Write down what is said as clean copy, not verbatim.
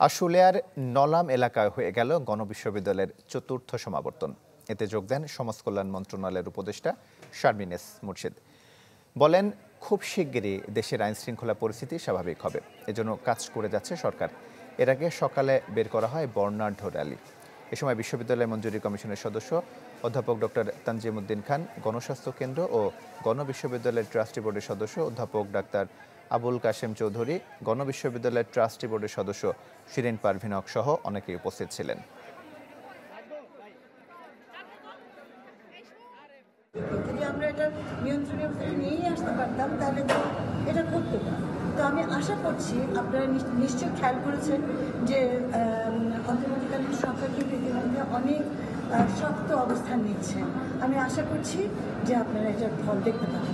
আশুলিয়ার নলাম এলাকায় হয়ে গেল গণবিশ্ববিদ্যালয়ের চতুর্থ সমাবর্তন। এতে যোগ দেন সমাজ কল্যাণ মন্ত্রণালয়ের উপদেষ্টা শারমিন এস মুর্শিদ। বলেন, খুব শিগগিরই দেশের আইন শৃঙ্খলা পরিস্থিতি স্বাভাবিক হবে, এজন্য কাজ করে যাচ্ছে সরকার। এর আগে সকালে বের করা হয় বর্ণাঢ্য র্যালি। এ সময় বিশ্ববিদ্যালয় মঞ্জুরি কমিশনের সদস্য অধ্যাপক ডক্টর তানজিমউদ্দিন খান, গণস্বাস্থ্য কেন্দ্র ও গণবিশ্ববিদ্যালয়ের ট্রাস্টি বোর্ডের সদস্য অধ্যাপক ডাক্তার আবুল কাশেম চৌধুরী, গণবিশ্ববিদ্যালয়ের ট্রাস্টি বোর্ডের সদস্য শিরিন পারভিন হক সহ অনেকেই উপস্থিত ছিলেন। যদি আমরা এটা নিয়ন্ত্রণের নিয়েই আসতে পারতাম তাহলে তো এটা করতো না। তো আমি আশা করছি আপনারা নিশ্চয় খেয়াল করেছেন যে অন্তর্বর্তীকালীন সরকার কিন্তু ইতিমধ্যে অনেক শক্ত অবস্থান নিচ্ছে। আমি আশা করছি যে আপনারা এটার ফল দেখতে পাবেন।